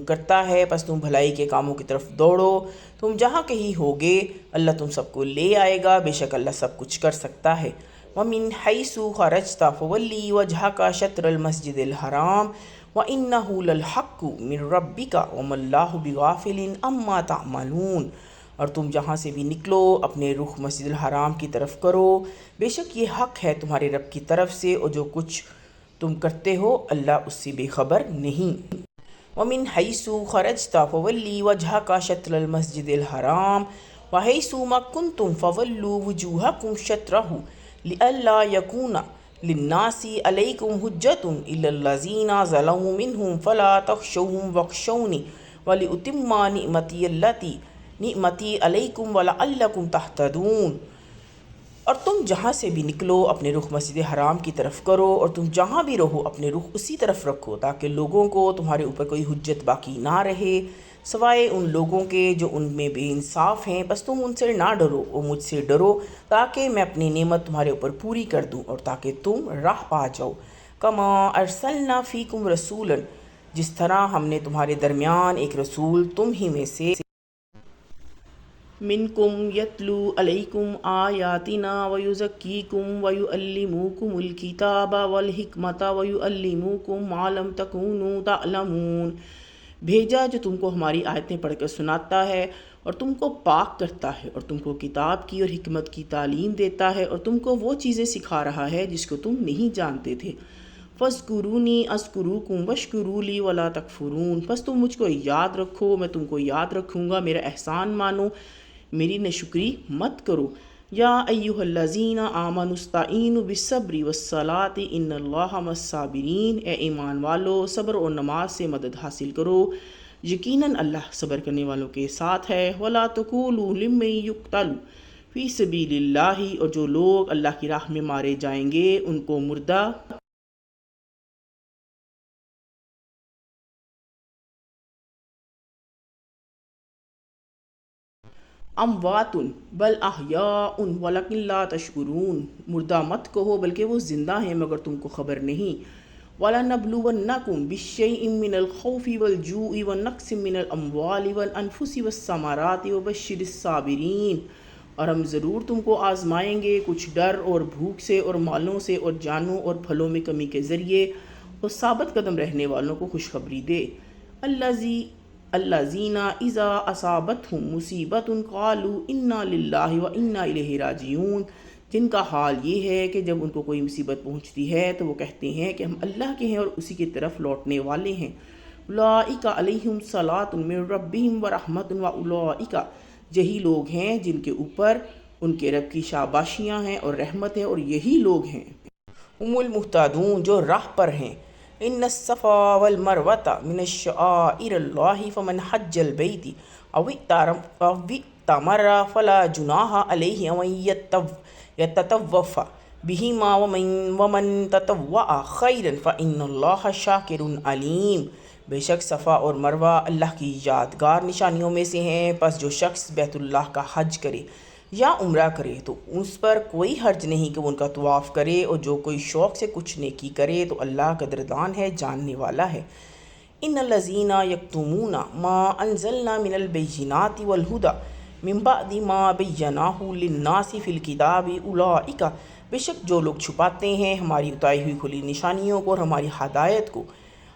کرتا ہے، پس تم بھلائی کے کاموں کی طرف دوڑو۔ تم جہاں کہیں ہوگے اللہ تم سب کو لے آئے گا، بے شک اللہ سب کچھ کر سکتا ہے۔ وَمِنْ حَيْثُ خَرَجْتَ فَوَلِّ وَجْهَكَ شَطْرَ الْمَسْجِدِ الْحَرَامِ وَإِنَّهُ لَلْحَقُّ مِنْ رَبِّكَ وَمَا اللَّهُ بِغَافِلٍ عَمَّا تَعْمَلُونَ۔ اور تم جہاں سے بھی نکلو اپنے رخ مسجد الحرام کی طرف کرو، بے شک یہ حق ہے تمہارے رب کی طرف سے، اور جو کچھ تم کرتے ہو اللہ اس سے بے خبر نہیں۔ وَمِنْ حَيْثُ خَرَجْتَ فَوَلِّ وَجْهَكَ شَطْرَ الْمَسْجِدِ الْحَرَامِ وَحَيْثُ مَا كُنْتُمْ فَوَلُّوا وُجُوهَكُمْ شَطْرَهُ لِئَلَّا يَكُونَ لِلنَّاسِ عَلَيْكُمْ حُجَّةٌ إِلَّا الَّذِينَ ظَلَمُوا مِنْهُمْ فَلَا تَخْشَوْهُمْ وَاخْشَوْنِ وَلِأُتِمَّ نِعْمَتِي عَلَيْكُمْ وَلَعَلَّكُمْ تَهْتَدُونَ۔ اور تم جہاں سے بھی نکلو اپنے رخ مسجد حرام کی طرف کرو، اور تم جہاں بھی رہو اپنے رخ اسی طرف رکھو، تاکہ لوگوں کو تمہارے اوپر کوئی حجت باقی نہ رہے سوائے ان لوگوں کے جو ان میں بے انصاف ہیں۔ بس تم ان سے نہ ڈرو اور مجھ سے ڈرو، تاکہ میں اپنی نعمت تمہارے اوپر پوری کر دوں اور تاکہ تم راہ پا جاؤ۔ کما ارسلنا فیکم رسولا، جس طرح ہم نے تمہارے درمیان ایک رسول تم ہی میں سے منکم یتلو علیکم آیاتنا ویزکیکم ویعلمکم الکتاب والحکمت ویعلمکم ما لم تکونوا تعلمون، بھیجا جو تم کو ہماری آیتیں پڑھ کر سناتا ہے اور تم کو پاک کرتا ہے اور تم کو کتاب کی اور حکمت کی تعلیم دیتا ہے اور تم کو وہ چیزیں سکھا رہا ہے جس کو تم نہیں جانتے تھے۔ فاذکرونی اذکرکم واشکروا لی ولا تکفرون، پس تم مجھ کو یاد رکھو میں تم کو یاد رکھوں گا، میرا احسان مانو، میری ناشکری مت کرو۔ یا ایھا الذین آمنوا استعینوا بالصبر والصلاۃ ان اللہ مع الصابرین، اے ایمان والو صبر اور نماز سے مدد حاصل کرو، یقیناً اللہ صبر کرنے والوں کے ساتھ ہے۔ ولا تقولوا لمن یقتل فی سبیل اللہ، اور جو لوگ اللہ کی راہ میں مارے جائیں گے ان کو مردہ اموات بل احیاء ولکن لا تشعرون، مردہ مت کہو بلکہ وہ زندہ ہیں مگر تم کو خبر نہیں۔ وَلَنَبْلُوَنَّكُمْ بِشَيْءٍ مِّنَ الْخَوْفِ وَالْجُوعِ وَنَقْصٍ مِّنَ الْأَمْوَالِ وَالْأَنفُسِ وَالثَّمَرَاتِ وَبَشِّرِ الصَّابِرِينَ، اور ہم ضرور تم کو آزمائیں گے کچھ ڈر اور بھوک سے اور مالوں سے اور جانوں اور پھلوں میں کمی کے ذریعے، اور ثابت قدم رہنے والوں کو خوشخبری دے۔ الذین اذا اصابتہم مصیبۃ قالوا انا للہ وانا الیہ راجعون، جن کا حال یہ ہے کہ جب ان کو کوئی مصیبت پہنچتی ہے تو وہ کہتے ہیں کہ ہم اللہ کے ہیں اور اسی کی طرف لوٹنے والے ہیں۔ اولئک علیہم صلاۃ من ربہم ورحمۃ واولئک، یہی لوگ ہیں جن کے اوپر ان کے رب کی شاباشیاں ہیں اور رحمت ہے، اور یہی لوگ ہیں ہم المہتدون، جو راہ پر ہیں۔ ان الصفا والمروۃ من شعائر اللہ فمن حج البیت او اعتمر فلا جناح علیہ ان یطوف بہما ومن تطوع خیرا فإن اللہ شاکر علیم، بے شک صفا اور مروہ اللہ کی یادگار نشانیوں میں سے ہیں، پس جو شخص بیت اللہ کا حج کرے یا عمرہ کرے تو اس پر کوئی حرج نہیں کہ وہ ان کا طواف کرے، اور جو کوئی شوق سے کچھ نیکی کرے تو اللہ قدردان ہے، جاننے والا ہے۔ ان الذین یکتمون ما انزلنا من البینات والہدی من بعد ما بیناہ للناس فی الکتاب اولئک، بے شک جو لوگ چھپاتے ہیں ہماری اتاری ہوئی کھلی نشانیوں کو اور ہماری ہدایت کو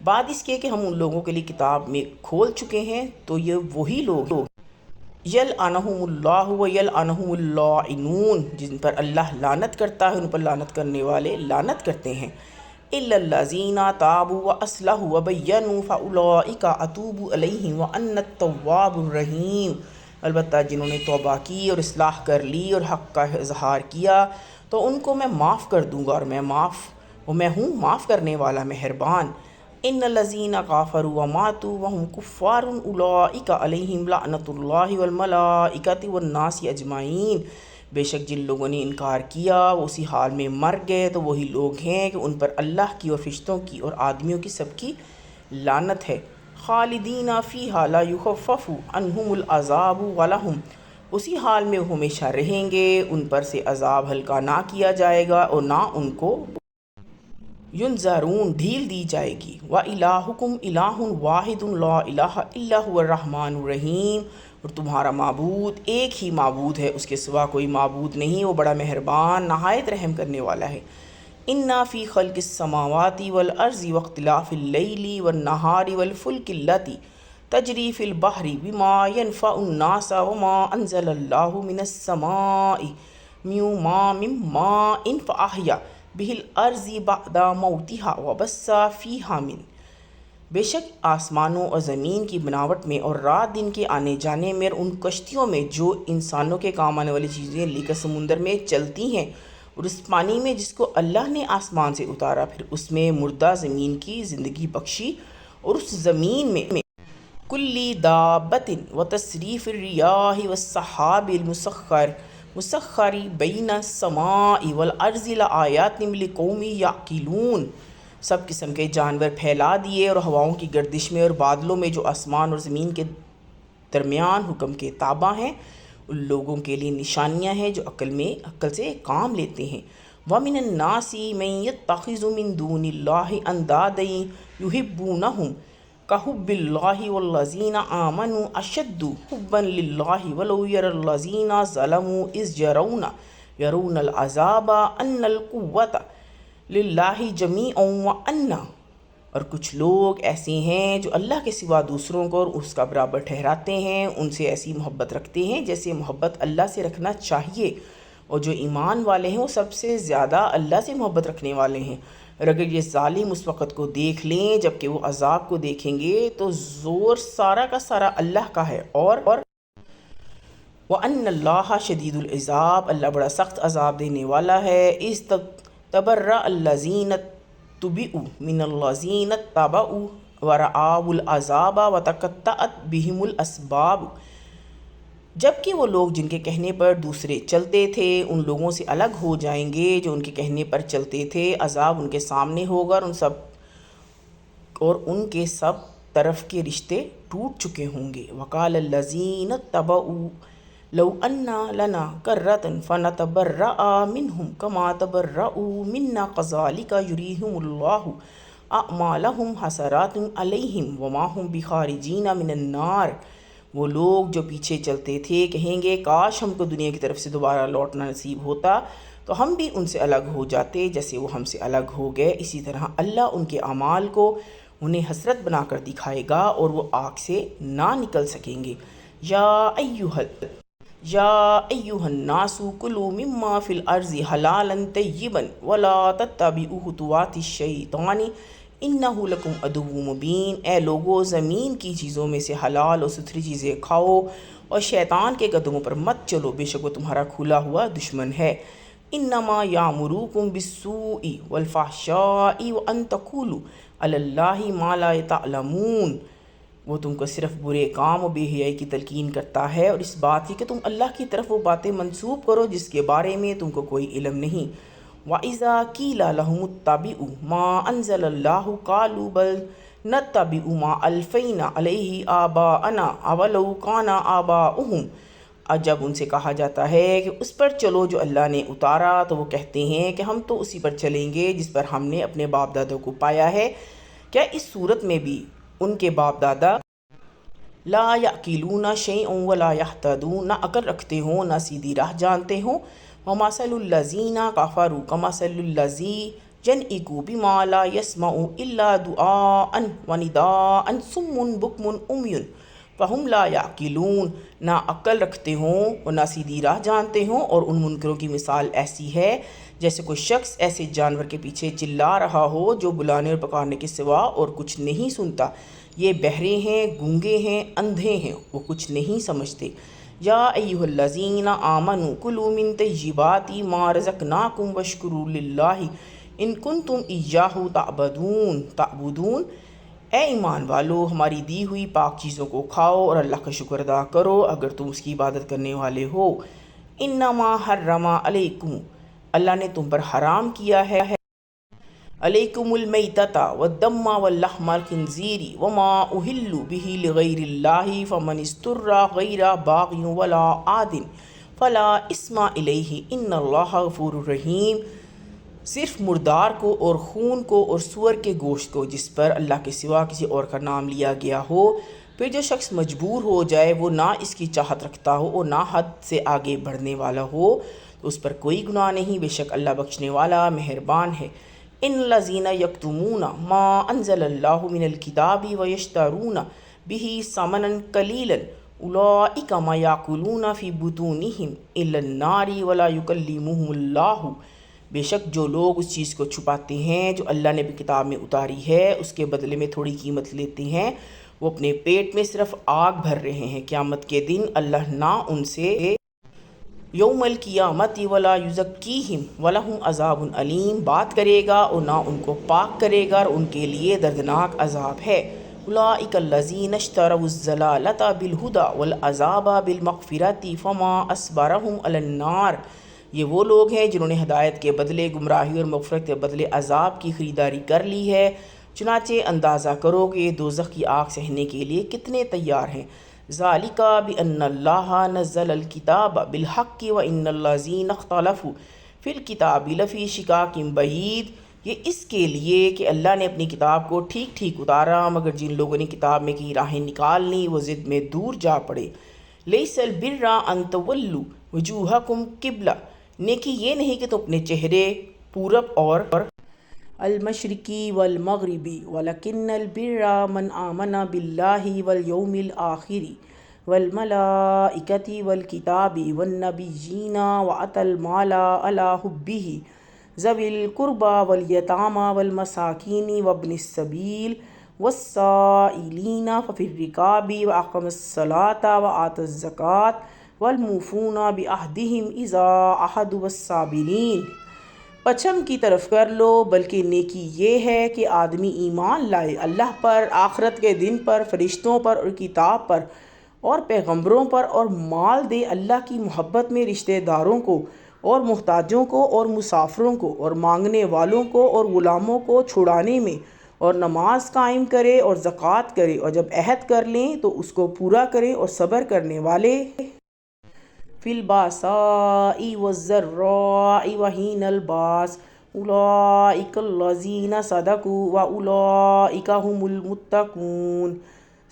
بعد اس کے کہ ہم ان لوگوں کے لیے کتاب میں کھول چکے ہیں، تو یہ وہی لوگ یلعنہم اللہ ویلعنہم اللاعنون، جن پر اللہ لعنت کرتا ہے ان پر لعنت کرنے والے لعنت کرتے ہیں۔ الا الذین تابوا واصلحوا وبینوا فاولئک اتوب علیہم وانا التواب الرحیم، البتہ جنہوں نے توبہ کی اور اصلاح کر لی اور حق کا اظہار کیا تو ان کو میں معاف کر دوں گا، اور میں ہوں معاف کرنے والا مہربان۔ ان الذین کفروا وماتوا وهم کفار اولئک علیہم لعنۃ اللہ والملائکۃ والناس اجمعین، بے شک جن لوگوں نے انکار کیا وہ اسی حال میں مر گئے تو وہی لوگ ہیں کہ ان پر اللہ کی اور فرشتوں کی اور آدمیوں کی سب کی لعنت ہے۔ خالدین فیہا لا یخفف عنہم العذاب ولہم، اسی حال میں وہ ہمیشہ رہیں گے، ان پر سے عذاب ہلکا نہ کیا جائے گا اور نہ ان کو ینظرون ڈھیل دی جائے گی، وَإِلَٰهُكُمْ إِلَٰهٌ وَاحِدٌ لَا إِلَٰهَ إِلَّا هُوَ الرَّحْمَٰنُ الرَّحِيمُ، اور تمہارا معبود ایک ہی معبود ہے، اس کے سوا کوئی معبود نہیں، وہ بڑا مہربان نہایت رحم کرنے والا ہے۔ اِنَّ فِي خَلْقِ السَّمَاوَاتِ وَالْأَرْضِ وَاخْتِلَافِ اللَّيْلِ وَالنَّهَارِ وَالْفُلْكِ الَّتِي تَجْرِي فِي الْبَحْرِ بِمَا يَنفَعُ النَّاسَ وَمَا أَنزَلَ اللَّهُ مِنَ السَّمَاءِ مِن مَّاءٍ فَأَحْيَا بِهِ الْأَرْضَ بَعْدَ مَوْتِهَا وَبَثَّ فِيهَا مِن، بے شک آسمانوں اور زمین کی بناوٹ میں اور رات دن کے آنے جانے میں اور ان کشتیوں میں جو انسانوں کے کام آنے والی چیزیں لے کر سمندر میں چلتی ہیں، اور اس پانی میں جس کو اللہ نے آسمان سے اتارا، پھر اس میں مردہ زمین کی زندگی بخشی، اور اس زمین میں کلی دابت وتصریف الریاح والسحاب مسخر بین السماء والارض لآیات لقوم یعقلون، سب قسم کے جانور پھیلا دیے اور ہواؤں کی گردش میں اور بادلوں میں جو آسمان اور زمین کے درمیان حکم کے تابع ہیں، ان لوگوں کے لیے نشانیاں ہیں جو عقل سے کام لیتے ہیں۔ وَمِنَ النَّاسِ مَن يَتَّخِذُ مِن دُونِ اللَّهِ أَندَادًا يُحِبُّونَهُمْ كَحُبِّ اللَّهِ وَالَّذِينَ آمَنُوا أَشَدُّ حُبًّا لِلَّهِ وَلَوْ يَرَى الَّذِينَ ظَلَمُوا إِذْ يَرَوْنَ الْعَذَابَ أَنَّ الْقُوَّةَ لِلَّهِ جَمِيعًا وَأَنَّ، اور کچھ لوگ ایسے ہیں جو اللہ کے سوا دوسروں کو اور اس کا برابر ٹھہراتے ہیں، ان سے ایسی محبت رکھتے ہیں جیسے محبت اللہ سے رکھنا چاہیے، اور جو ایمان والے ہیں وہ سب سے زیادہ اللہ سے محبت رکھنے والے ہیں۔ اور اگر یہ ظالم اس وقت کو دیکھ لیں جب کہ وہ عذاب کو دیکھیں گے تو زور سارا کا سارا اللہ کا ہے، اور وَأَنَّ اللَّهَ شَدِيدُ الْعِقَابِ، اللہ بڑا سخت عذاب دینے والا ہے۔ اِذْ تَبَرَّأَ الَّذِينَ اتُّبِعُوا مِنَ الَّذِينَ اتَّبَعُوا وَرَأَوُا الْعَذَابَ وَتَقَطَّعَتْ بِهِمُ الْأَسْبَابُ، جب کہ وہ لوگ جن کے کہنے پر دوسرے چلتے تھے ان لوگوں سے الگ ہو جائیں گے جو ان کے کہنے پر چلتے تھے، عذاب ان کے سامنے ہوگا اور ان کے سب طرف کے رشتے ٹوٹ چکے ہوں گے۔ وَقَالَ الَّذِينَ اتَّبَعُوا لَوْ أَنَّ لَنَا كَرَّةً فَنَتَبَرَّأَ مِنْهُمْ كَمَا تَبَرَّؤُوا مِنَّا كَذَلِكَ يُرِيهِمُ اللَّهُ أَعْمَالَهُمْ حَسَرَاتٍ عَلَيْهِمْ وَمَا هُمْ بِخَارِجِينَ مِنَ النَّارِ، وہ لوگ جو پیچھے چلتے تھے کہیں گے کاش ہم کو دنیا کی طرف سے دوبارہ لوٹنا نصیب ہوتا تو ہم بھی ان سے الگ ہو جاتے جیسے وہ ہم سے الگ ہو گئے، اسی طرح اللہ ان کے اعمال کو انہیں حسرت بنا کر دکھائے گا اور وہ آگ سے نہ نکل سکیں گے۔ یا ایھا الناس کلوا مما فی الارض حلالا طیبا ولا تتبعوا خطوات الشیطان انہ لکم عدو مبین، اے لوگو زمین کی چیزوں میں سے حلال اور ستھری چیزیں کھاؤ اور شیطان کے قدموں پر مت چلو، بے شک وہ تمہارا کھلا ہوا دشمن ہے۔ انما یامرکم بالسوء والفحشاء وان تقولوا علی اللہ ما لا تعلمون، وہ تم کو صرف برے کام و بے حیائی کی تلقین کرتا ہے اور اس بات کی کہ تم اللہ کی طرف وہ باتیں منسوب کرو جس کے بارے میں تم کو کوئی علم نہیں۔ وَإِذَا قِيلَ لَهُمُ اتَّبِعُوا مَا أَنزَلَ اللَّهُ قَالُوا بَلْ نَتَّبِعُ مَا أَلْفَيْنَا عَلَيْهِ آبَاءَنَا أَوَلَوْ كَانَ آبَاؤُهُمْ، اور جب ان سے کہا جاتا ہے کہ اس پر چلو جو اللہ نے اتارا تو وہ کہتے ہیں کہ ہم تو اسی پر چلیں گے جس پر ہم نے اپنے باپ دادوں کو پایا ہے۔ کیا اس صورت میں بھی ان کے باپ دادا لا یعقلون شیئا ولا یہتدون، نہ عقل رکھتے ہوں نہ سیدھی راہ جانتے ہوں؟ ومثل الذین کفروا کمثل الذی ينعق بما لا يسمع الا دعاء ونداء صم بکم عمی فہم لا یعقلون، نہ عقل رکھتے ہوں اور نہ سیدھی راہ جانتے ہوں، اور ان منکروں کی مثال ایسی ہے جیسے کوئی شخص ایسے جانور کے پیچھے چلا رہا ہو جو بلانے اور پکارنے کے سوا اور کچھ نہیں سنتا، یہ بہرے ہیں، گونگے ہیں، اندھے ہیں، وہ کچھ نہیں سمجھتے۔ یا ایھا الذین آمنوا کلوا من طیبات ما رزقناکم واشکروا للہ ان کنتم ایاہ تعبدون، اے ایمان والو ہماری دی ہوئی پاک چیزوں کو کھاؤ اور اللہ کا شکر ادا کرو اگر تم اس کی عبادت کرنے والے ہو۔ انما حرم علیکم، اللہ نے تم پر حرام کیا ہے علیکم المیتۃ والدم واللحم الخنزیر وما اہل بہ لغیر اللہ فمن اضطر غیر باغ ولا عاد فلا اثم علیہ ان اللہ غفور رحیم، صرف مردار کو اور خون کو اور سور کے گوشت کو جس پر اللہ کے سوا کسی اور کا نام لیا گیا ہو۔ پھر جو شخص مجبور ہو جائے، وہ نہ اس کی چاہت رکھتا ہو اور نہ حد سے آگے بڑھنے والا ہو، تو اس پر کوئی گناہ نہیں، بے شک اللہ بخشنے والا مہربان ہے۔ ان الذین یکتمون ما انزل اللہ من الکتاب ویشترون بہ ثمنا قلیلا اولئک ما یاکلون فی بطونہم الا النار ولا یکلمہم اللہ۔ بے شک جو لوگ اس چیز کو چھپاتے ہیں جو اللہ نے بھی کتاب میں اتاری ہے، اس کے بدلے میں تھوڑی قیمت لیتے ہیں، وہ اپنے پیٹ میں صرف آگ بھر رہے ہیں۔ قیامت کے دن اللہ نہ ان سے یوم القیامت ولا یزکیہم ولہم عذاب علیم بات کرے گا اور نہ ان کو پاک کرے گا، اور ان کے لیے دردناک عذاب ہے۔ اولئک الذین اشتروا الضلالۃ بالہدی والعذاب بالمغفرۃ فما اصبرہم علی النار۔ یہ وہ لوگ ہیں جنہوں نے ہدایت کے بدلے گمراہی اور مغفرت کے بدلے عذاب کی خریداری کر لی ہے۔ چنانچہ اندازہ کرو کہ یہ دوزخ کی آگ سہنے کے لیے کتنے تیار ہیں۔ ذالک بأن اللہ نزل الکتاب بالحق وإن الذین اختلفوا فی الکتاب لفی شقاق بعید۔ یہ اس کے لیے کہ اللہ نے اپنی کتاب کو ٹھیک ٹھیک اتارا، مگر جن لوگوں نے کتاب میں کی راہیں نکال لیں وہ ضد میں دور جا پڑے۔ لیس البر ان تولوا وجوہکم قبلہ، نیکی یہ نہیں کہ تم اپنے چہرے پورب اور المشرقی والمغربی، ولکن البر من آمن باللہ والیوم الآخر والملائکۃ والکتاب والنبیین وآتى المال علی حبہ ذوی القربى والیتامى والمساکین وابن السبیل والسائلین ففی الرقاب وأقام الصلاة وآتى الزکاة والموفون بعہدہم اذا عاہدوا والصابرین۔ پچھم کی طرف کر لو، بلکہ نیکی یہ ہے کہ آدمی ایمان لائے اللہ پر، آخرت کے دن پر، فرشتوں پر اور کتاب پر اور پیغمبروں پر، اور مال دے اللہ کی محبت میں رشتہ داروں کو اور محتاجوں کو اور مسافروں کو اور مانگنے والوں کو اور غلاموں کو چھڑانے میں، اور نماز قائم کرے اور زکوٰۃ کرے، اور جب عہد کر لیں تو اس کو پورا کرے، اور صبر کرنے والے فی الباساء والضراء وحین الباس اولئک الذین صدقوا واولئک هم المتقون۔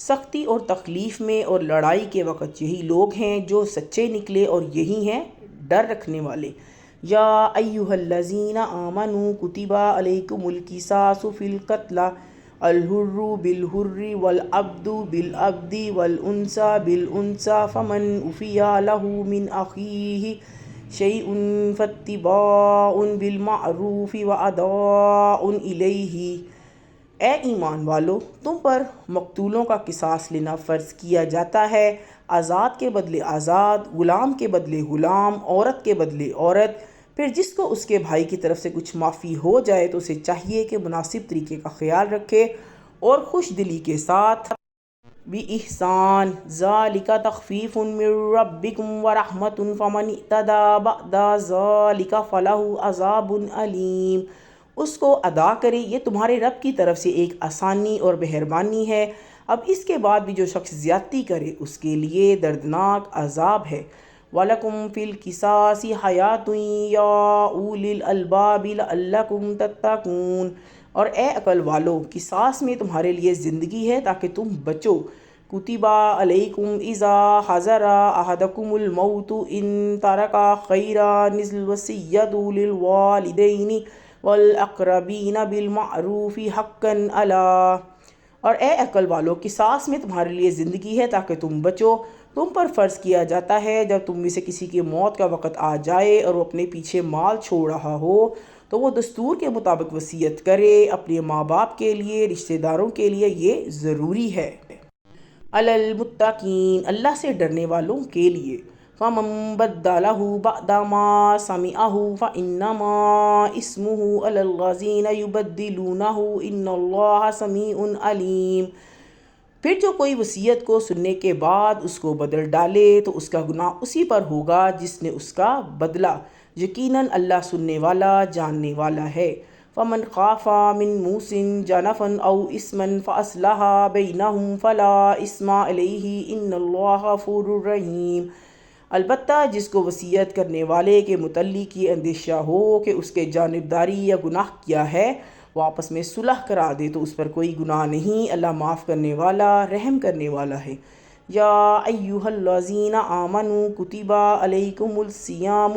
سختی اور تکلیف میں اور لڑائی کے وقت یہی لوگ ہیں جو سچے نکلے، اور یہی ہیں ڈر رکھنے والے۔ یا ایھا الذین آمنوا کتب علیکم القصاص فی القتلی الحر بالحر والعبد بالعبد والانثى بالانثى فمن عفی له من اخیہ شیء فاتباع بالمعروف واداء الیہ۔ اے ایمان والو، تم پر مقتولوں کا قصاص لینا فرض کیا جاتا ہے، آزاد کے بدلے آزاد، غلام کے بدلے غلام، عورت کے بدلے عورت۔ پھر جس کو اس کے بھائی کی طرف سے کچھ معافی ہو جائے تو اسے چاہیے کہ مناسب طریقے کا خیال رکھے اور خوش دلی کے ساتھ بِإِحْسَان۔ ذَلِكَ تَخْفِيفٌ مِّن رَّبِّكُمْ وَرَحْمَةٌ فَمَنِ اعْتَدَىٰ بَعْدَ ذَلِكَ فَلَهُ عَذَابٌ أَلِيمٌ۔ اس کو ادا کرے، یہ تمہارے رب کی طرف سے ایک آسانی اور مہربانی ہے۔ اب اس کے بعد بھی جو شخص زیادتی کرے اس کے لیے دردناک عذاب ہے۔ وَلَكُمْ فِي الْقِصَاصِ حَيَاةٌ يَا أُولِي الْأَلْبَابِ لَعَلَّكُمْ تَتَّقُونَ۔ اور اے عقل والو، قصاص میں تمہارے لیے زندگی ہے تاکہ تم بچو۔ کتب علیکم اذا حضر احدکم الموت ان ترک خیرا الوصیۃ للوالدین والاقربین بالمعروف حقا علی۔ اور اے عقل والو، قصاص میں تمہارے لیے زندگی ہے تاکہ تم بچو۔ تم پر فرض کیا جاتا ہے جب تم میں سے کسی کی موت کا وقت آ جائے اور وہ اپنے پیچھے مال چھوڑ رہا ہو تو وہ دستور کے مطابق وصیت کرے، اپنے ماں باپ کے لیے، رشتہ داروں کے لیے یہ ضروری ہے۔ علی المتقین، اللہ سے ڈرنے والوں کے لیے۔ فَمَن بَدَّلَهُ بَعْدَ مَا سَمِعَهُ فَإِنَّمَا إِثْمُهُ عَلَى الَّذِينَ يُبَدِّلُونَهُ إِنَّ اللَّهَ سَمِيعٌ عَلِيمٌ۔ پھر جو کوئی وصیت کو سننے کے بعد اس کو بدل ڈالے تو اس کا گناہ اسی پر ہوگا جس نے اس کا بدلا، یقیناً اللہ سننے والا جاننے والا ہے۔ فَمَنْ خَافَ مِنْ مُوصٍ جَنَفًا أَوْ إِثْمًا فَأَصْلَحَ بَيْنَهُمْ فَلَا إِثْمَ عَلَيْهِ إِنَّ اللَّهَ غَفُورٌ رَحِيمٌ۔ البتہ جس کو وصیت کرنے والے کے متعلق یہ اندیشہ ہو کہ اس کے جانبداری یا گناہ کیا ہے وہ آپس میں صلح کرا دے تو اس پر کوئی گناہ نہیں، اللہ معاف کرنے والا رحم کرنے والا ہے۔ یا ایھا الذین آمنوا کتب علیکم الصیام